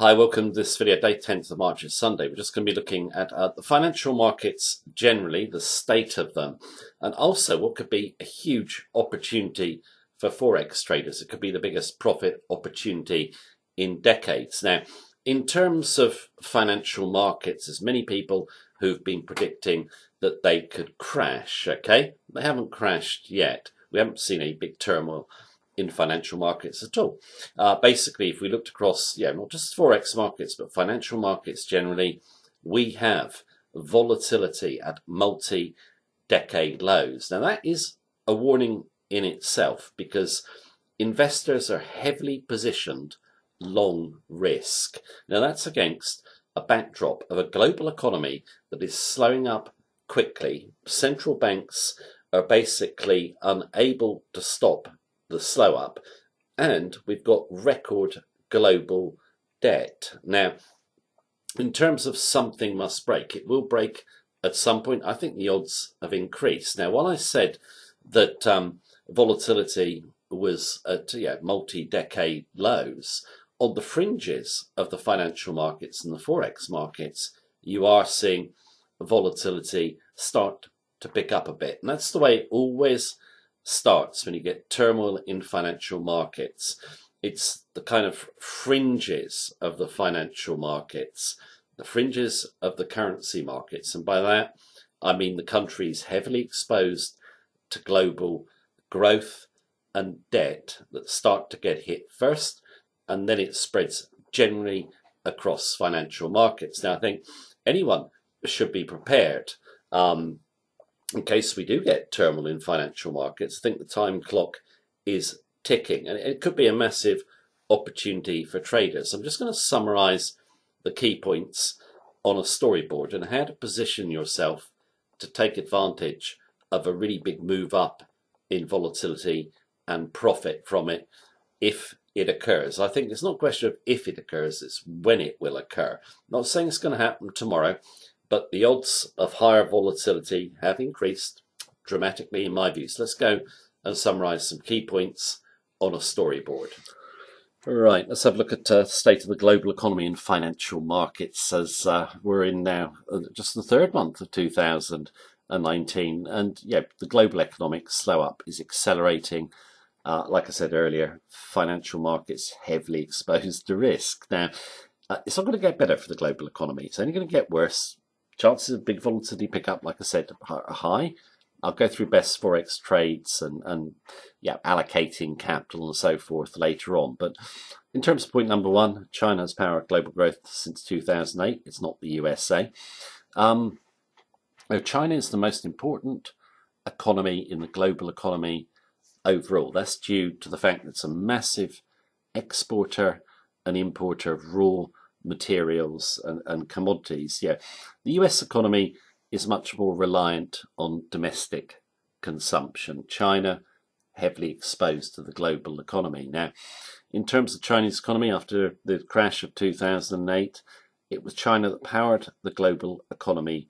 Hi, welcome to this video, day 10th of March, it's Sunday. We're just going to be looking at the financial markets generally, the state of them, and also what could be a huge opportunity for Forex traders. It could be the biggest profit opportunity in decades. Now, in terms of financial markets, there's many people who've been predicting that they could crash, okay? They haven't crashed yet. We haven't seen any big turmoil in financial markets at all. Basically, if we looked across, not just Forex markets, but financial markets generally, we have volatility at multi-decade lows. Now, that is a warning in itself because investors are heavily positioned long risk. Now, that's against a backdrop of a global economy that is slowing up quickly. Central banks are basically unable to stop the slow up, and we've got record global debt. Now, in terms of something must break, it will break at some point. I think the odds have increased. Now, while I said that volatility was at multi-decade lows, on the fringes of the financial markets and the Forex markets, you are seeing volatility start to pick up a bit. And that's the way it always starts when you get turmoil in financial markets. It's the kind of fringes of the financial markets, the fringes of the currency markets. And by that, I mean the countries heavily exposed to global growth and debt that start to get hit first, and then it spreads generally across financial markets. Now, I think anyone should be prepared in case we do get turmoil in financial markets. I think the time clock is ticking, and it could be a massive opportunity for traders. I'm just going to summarize the key points on a storyboard and how to position yourself to take advantage of a really big move up in volatility and profit from it if it occurs. I think it's not a question of if it occurs, it's when it will occur. I'm not saying it's going to happen tomorrow, but the odds of higher volatility have increased dramatically in my view. So let's go and summarize some key points on a storyboard. Right, let's have a look at the state of the global economy and financial markets as we're in now just the third month of 2019. And the global economic slow up is accelerating. Like I said earlier, financial markets heavily exposed to risk. Now, it's not going to get better for the global economy. It's only going to get worse. Chances of big volatility pick up, like I said, are high. I'll go through best Forex trades and allocating capital and so forth later on. But in terms of point number one, China has powered global growth since 2008. It's not the USA. China is the most important economy in the global economy overall. That's due to the fact that it's a massive exporter and importer of raw materials and commodities. The US economy is much more reliant on domestic consumption. China heavily exposed to the global economy. Now, in terms of the Chinese economy after the crash of 2008, it was China that powered the global economy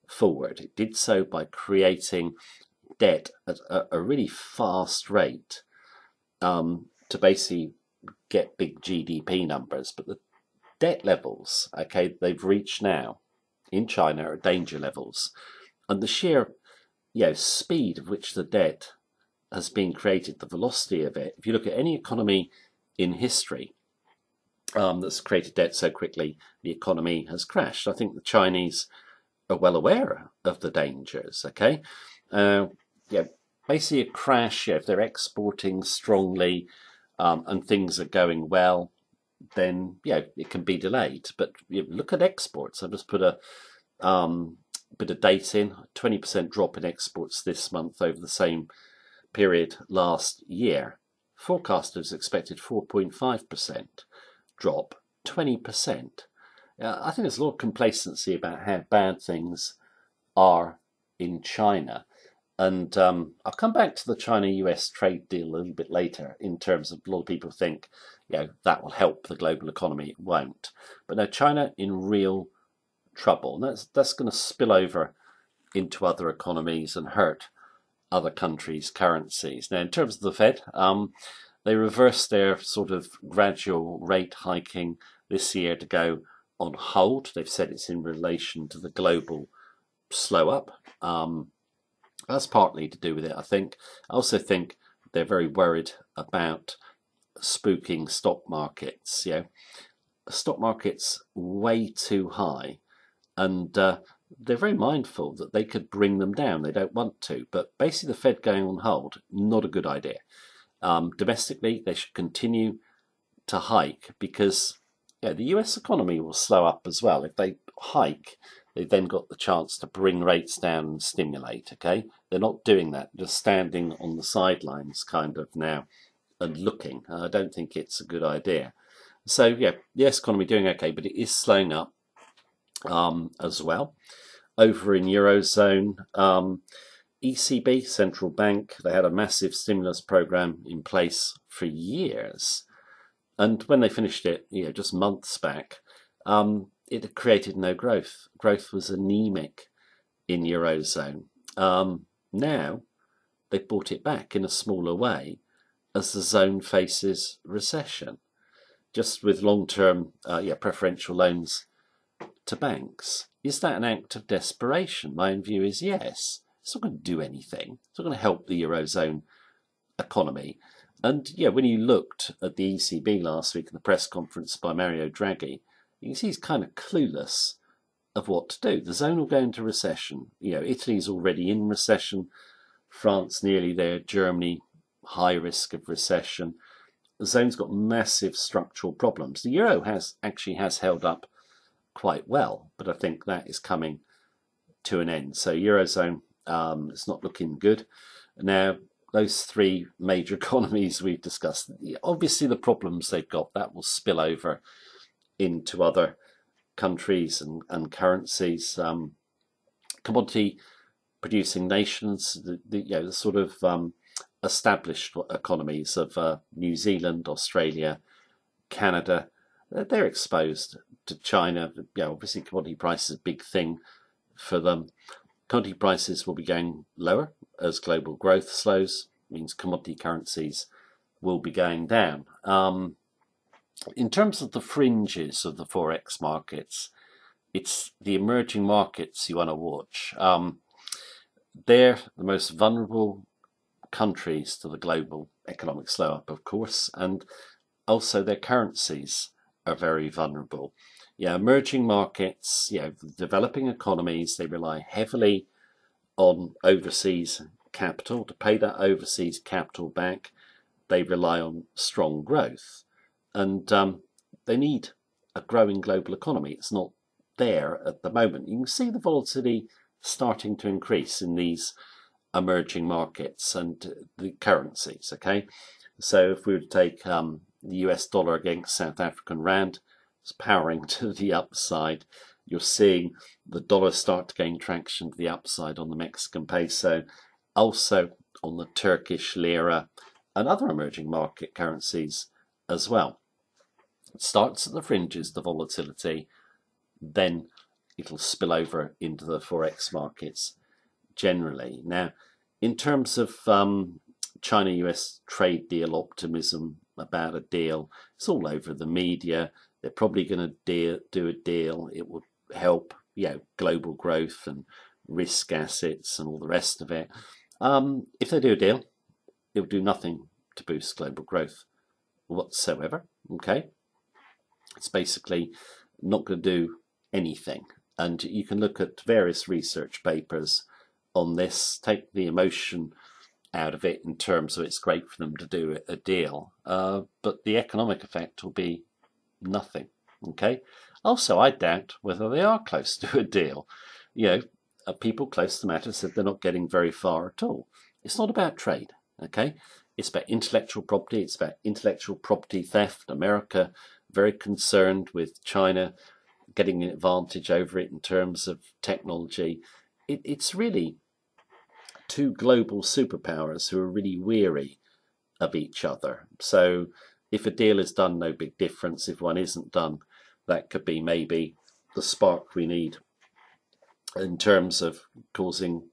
forward. It did so by creating debt at a really fast rate to basically get big GDP numbers. But the debt levels, they've reached now in China are danger levels, and the sheer speed of which the debt has been created, the velocity of it. If you look at any economy in history that's created debt so quickly, the economy has crashed. I think the Chinese are well aware of the dangers. Basically a crash. If they're exporting strongly and things are going well, then it can be delayed. But look at exports. I've just put a bit of data in. 20% drop in exports this month over the same period last year. Forecasters expected 4.5% drop. 20%. I think there's a lot of complacency about how bad things are in China. And I'll come back to the China-US trade deal a little bit later in terms of a lot of people think that will help the global economy. It won't. But now China in real trouble. And that's going to spill over into other economies and hurt other countries' currencies. Now, in terms of the Fed, They reversed their sort of gradual rate hiking this year to go on hold. They've said it's in relation to the global slow up. That's partly to do with it, I think. I also think they're very worried about spooking stock markets. Stock market's way too high, and they're very mindful that they could bring them down. They don't want to, but basically the Fed going on hold, not a good idea. Domestically, they should continue to hike because the US economy will slow up as well. If they hike, they've then got the chance to bring rates down and stimulate, okay? They're not doing that, just standing on the sidelines kind of now and looking. I don't think it's a good idea. So, the US economy doing okay, but it is slowing up as well. Over in Eurozone, ECB, central bank, they had a massive stimulus program in place for years. And when they finished it, just months back, it had created no growth. Growth was anemic in Eurozone. Now, they've brought it back in a smaller way as the zone faces recession, just with long-term preferential loans to banks. Is that an act of desperation? My own view is yes. It's not going to do anything. It's not going to help the Eurozone economy. And when you looked at the ECB last week in the press conference by Mario Draghi, you can see he's kind of clueless of what to do. The zone will go into recession. Italy's already in recession. France nearly there. Germany, high risk of recession. The zone's got massive structural problems. The euro has held up quite well, but I think that is coming to an end. So Eurozone, it's not looking good. Now, those three major economies we've discussed, obviously the problems they've got, that will spill over into other countries and currencies. Commodity producing nations, the sort of established economies of New Zealand, Australia, Canada, they're exposed to China. Obviously commodity prices is a big thing for them. Commodity prices will be going lower as global growth slows, means commodity currencies will be going down. In terms of the fringes of the Forex markets, it's the emerging markets you want to watch. They're the most vulnerable countries to the global economic slow up, of course, and also their currencies are very vulnerable. Emerging markets, developing economies, they rely heavily on overseas capital. To pay that overseas capital back, they rely on strong growth. And they need a growing global economy. It's not there at the moment. You can see the volatility starting to increase in these emerging markets and the currencies, okay? So if we were to take the US dollar against South African rand, it's powering to the upside. You're seeing the dollar start to gain traction to the upside on the Mexican peso, also on the Turkish lira and other emerging market currencies as well. It starts at the fringes, the volatility, then it'll spill over into the Forex markets generally. Now, in terms of China-US trade deal optimism about a deal, it's all over the media. They're probably going to do a deal. It will help, global growth and risk assets and all the rest of it. If they do a deal, it will do nothing to boost global growth whatsoever. Okay, it's basically not going to do anything. And you can look at various research papers on this, take the emotion out of it in terms of it's great for them to do a deal, but the economic effect will be nothing. Okay. Also, I doubt whether they are close to a deal. People close to the matter said they're not getting very far at all. It's not about trade. Okay. It's about intellectual property. It's about intellectual property theft. America very concerned with China getting an advantage over it in terms of technology. It's really two global superpowers who are really weary of each other. So if a deal is done, no big difference. If one isn't done, that could be maybe the spark we need in terms of causing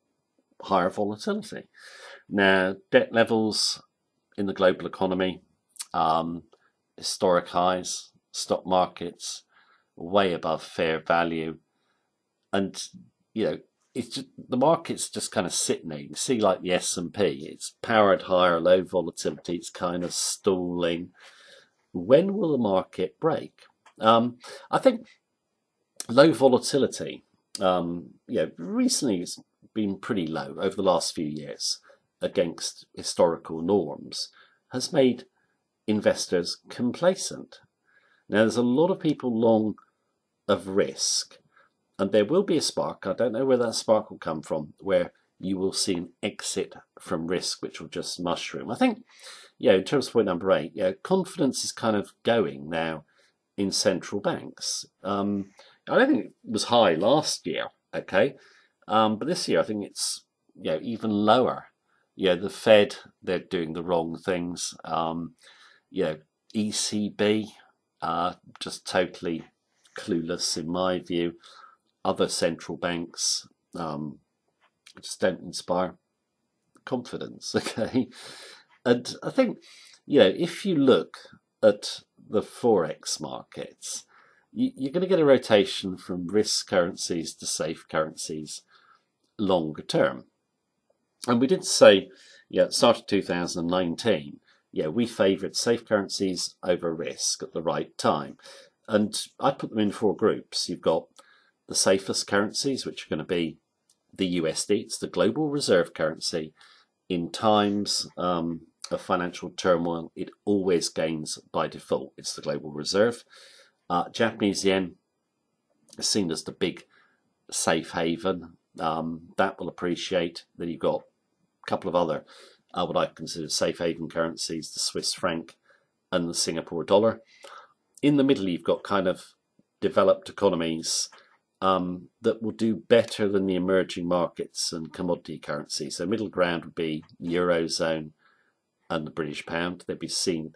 higher volatility. Now, debt levels in the global economy Historic highs, stock markets way above fair value, and you know it's just, the market's just kind of sitting there. You can see like the S&P, it's powered higher, low volatility, it's kind of stalling. When will the market break? I think low volatility, recently it's been pretty low over the last few years against historical norms, has made investors complacent. Now, there's a lot of people long of risk, and there will be a spark. I don't know where that spark will come from, where you will see an exit from risk, which will just mushroom. I think, in terms of point number 8, confidence is kind of going now in central banks. I don't think it was high last year, okay, but this year I think it's even lower. The Fed, they're doing the wrong things. ECB, just totally clueless in my view. Other central banks just don't inspire confidence, okay? And I think, if you look at the Forex markets, you're going to get a rotation from risk currencies to safe currencies longer term. And we did say, at the start of 2019, we favoured safe currencies over risk at the right time. And I put them in 4 groups. You've got the safest currencies, which are going to be the USD. It's the global reserve currency. In times of financial turmoil, it always gains by default. It's the global reserve. Japanese yen is seen as the big safe haven. That will appreciate. Then you've got a couple of other what I consider safe haven currencies, the Swiss franc and the Singapore dollar. In the middle, you've got kind of developed economies that will do better than the emerging markets and commodity currencies. So middle ground would be Eurozone and the British pound. They'd be seen,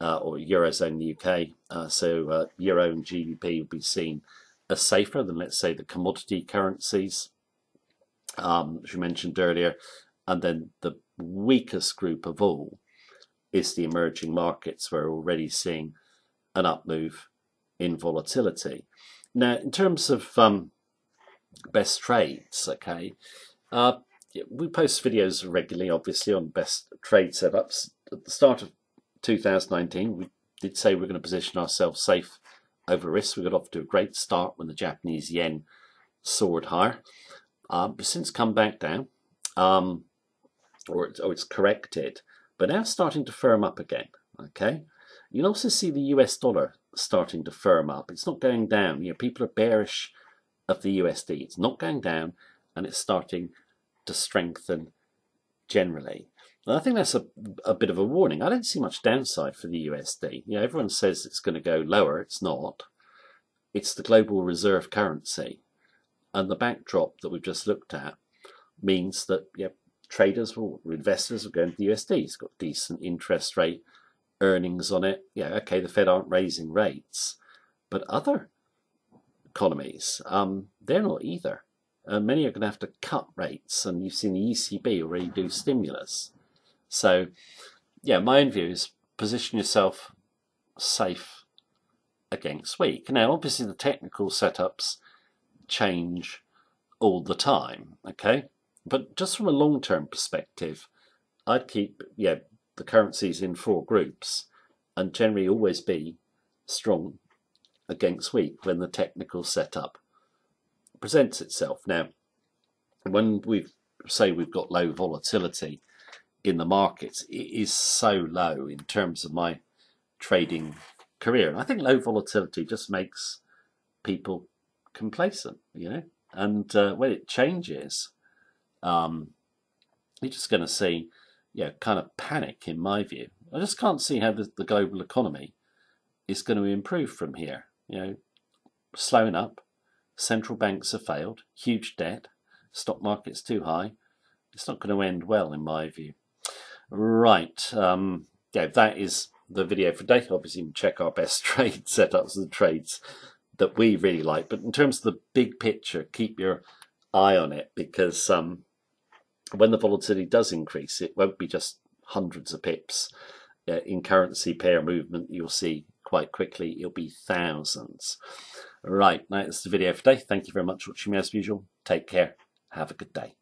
or Eurozone in the UK. So Euro and GBP would be seen as safer than, let's say, the commodity currencies, which we mentioned earlier. And then the weakest group of all is the emerging markets. We're already seeing an up move in volatility. Now, in terms of best trades, okay, we post videos regularly, obviously, on best trade setups. At the start of 2019, we did say we're going to position ourselves safe over risk. We got off to a great start when the Japanese yen soared higher. But since come back down, or it's corrected, but now starting to firm up again, okay? You'll also see the US dollar starting to firm up. It's not going down. People are bearish of the USD. It's not going down, and it's starting to strengthen generally. And I think that's a bit of a warning. I don't see much downside for the USD. Everyone says it's going to go lower. It's not. It's the global reserve currency. And the backdrop that we've just looked at means that traders or investors will go into the USD. It's got decent interest rate earnings on it. Okay, the Fed aren't raising rates, but other economies, they're not either. Many are going to have to cut rates, and you've seen the ECB already do stimulus. So, my own view is position yourself safe against weak. Now, obviously, the technical setups change all the time, okay? But just from a long-term perspective, I'd keep the currencies in 4 groups and generally always be strong against weak when the technical setup presents itself. Now, when we've got low volatility in the markets, it is so low in terms of my trading career. And I think low volatility just makes people complacent, and when it changes, you're just going to see kind of panic, in my view. I just can't see how the global economy is going to improve from here. Slowing up, central banks have failed, huge debt, stock market's too high. It's not going to end well, in my view. Right, that is the video for today. Obviously, you can check our best trade setups and trades that we really like. But in terms of the big picture, keep your eye on it, because when the volatility does increase, it won't be just hundreds of pips in currency pair movement, you'll see quite quickly it'll be thousands. Right, now that's the video for today. Thank you very much for watching me as usual. Take care. Have a good day.